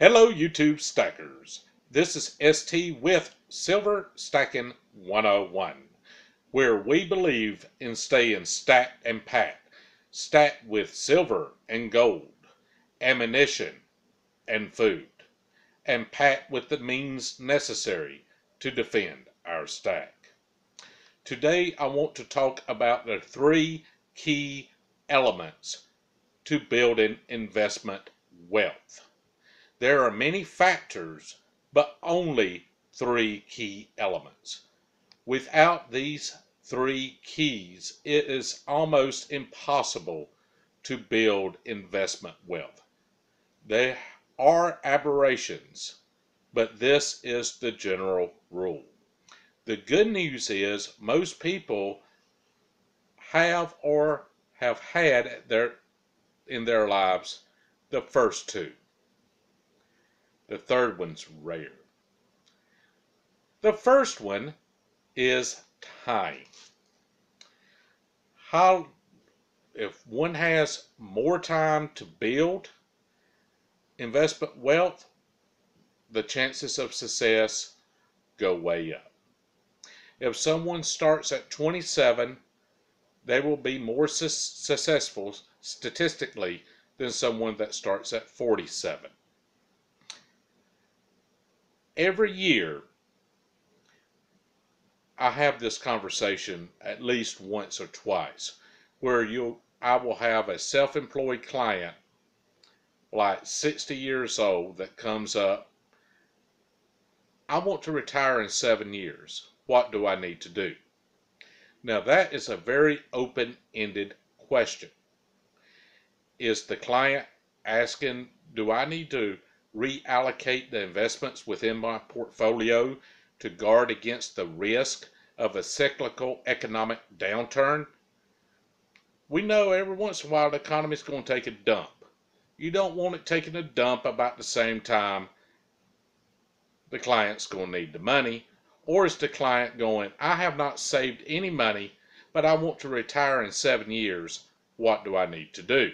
Hello YouTube stackers. This is ST with Silver Stacking 101, where we believe in staying stacked and packed, stacked with silver and gold, ammunition and food, and packed with the means necessary to defend our stack. Today I want to talk about the three key elements to building investment wealth. There are many factors, but only three key elements. Without these three keys, it is almost impossible to build investment wealth. There are aberrations, but this is the general rule. The good news is most people have or have had in their lives the first two. The third one's rare. The first one is time. If one has more time to build investment wealth, the chances of success go way up. If someone starts at 27, they will be more successful statistically than someone that starts at 47. Every year, I have this conversation at least once or twice, where I will have a self-employed client, like 60 years old, that comes up. I want to retire in 7 years. What do I need to do? Now that is a very open-ended question. Is the client asking, do I need to reallocate the investments within my portfolio to guard against the risk of a cyclical economic downturn? We know every once in a while the economy is going to take a dump. You don't want it taking a dump about the same time the client's going to need the money. Or is the client going, I have not saved any money, but I want to retire in 7 years. What do I need to do?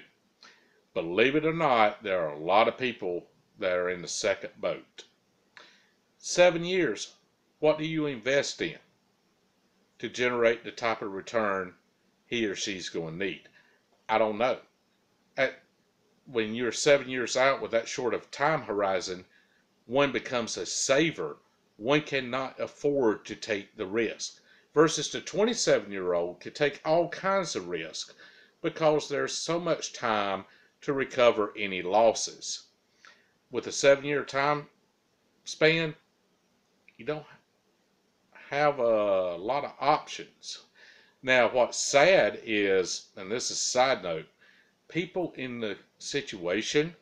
Believe it or not, there are a lot of people that are in the second boat. 7 years, what do you invest in to generate the type of return he or she's going to need? I don't know. When you're 7 years out with that short of time horizon, one becomes a saver. One cannot afford to take the risk. Versus the 27-year-old could take all kinds of risk because there's so much time to recover any losses. With a 7-year time span, you don't have a lot of options. Now, what's sad is, and this is a side note, people in the situation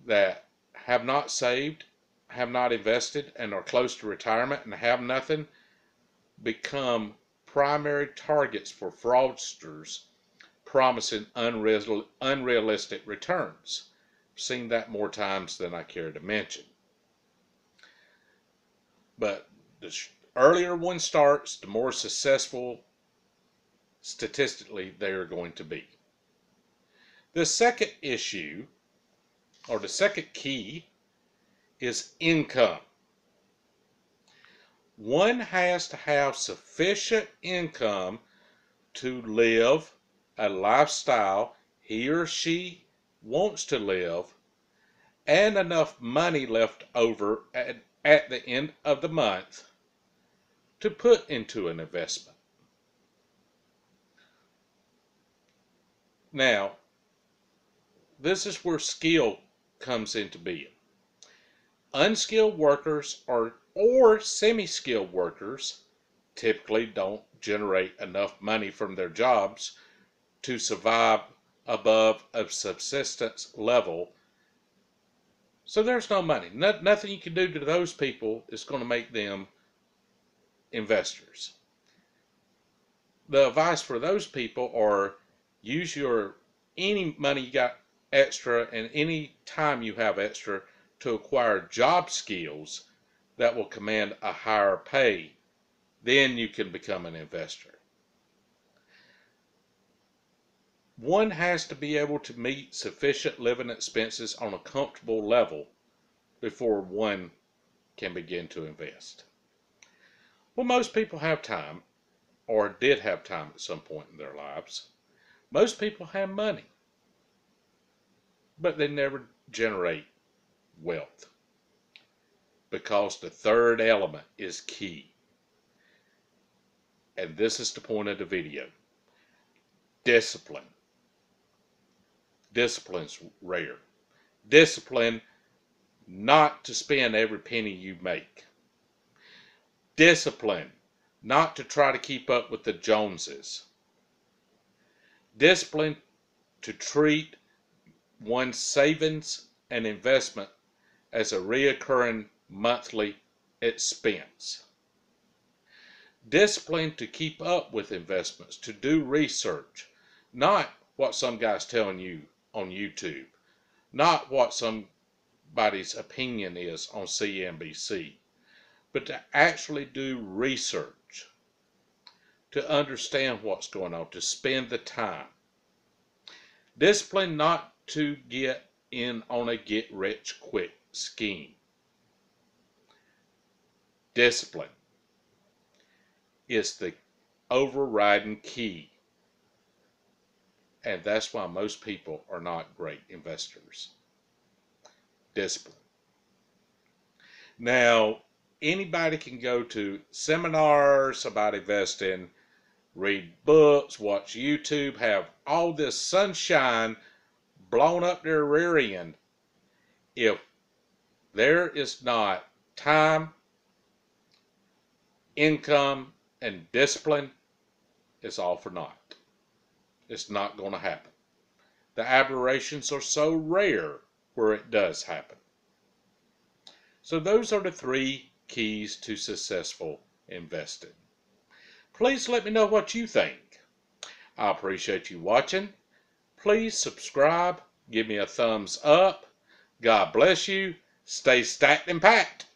that have not saved, have not invested, and are close to retirement and have nothing, become primary targets for fraudsters promising unrealistic returns. I've seen that more times than I care to mention. But the earlier one starts, the more successful statistically they are going to be. The second issue, or the second key, is income. One has to have sufficient income to live a lifestyle he or she wants to live, and enough money left over at the end of the month to put into an investment. Now, this is where skill comes into being. Unskilled workers or semi-skilled workers typically don't generate enough money from their jobs to survive above a subsistence level. So there's no money. Nothing you can do to those people is going to make them investors. The advice for those people are use any money you got extra and any time you have extra to acquire job skills that will command a higher pay. Then you can become an investor. One has to be able to meet sufficient living expenses on a comfortable level before one can begin to invest? Well, most people have time, or did have time at some point in their lives. Most people have money, but they never generate wealth, because the third element is key. And this is the point of the video. Discipline. Discipline's rare. Discipline not to spend every penny you make. Discipline not to try to keep up with the Joneses. Discipline to treat one's savings and investment as a reoccurring monthly expense. Discipline to keep up with investments, to do research, not what some guy's telling you on YouTube, not what somebody's opinion is on CNBC, but to actually do research, to understand what's going on, to spend the time. Discipline not to get in on a get-rich-quick scheme. Discipline is the overriding key, and that's why most people are not great investors. Discipline. Now, anybody can go to seminars about investing, read books, watch YouTube, have all this sunshine blown up their rear end. If there is not time, income, and discipline, it's all for naught. It's not going to happen. The aberrations are so rare where it does happen. So those are the 3 keys to successful investing. Please let me know what you think. I appreciate you watching. Please subscribe. Give me a thumbs up. God bless you. Stay stacked and packed.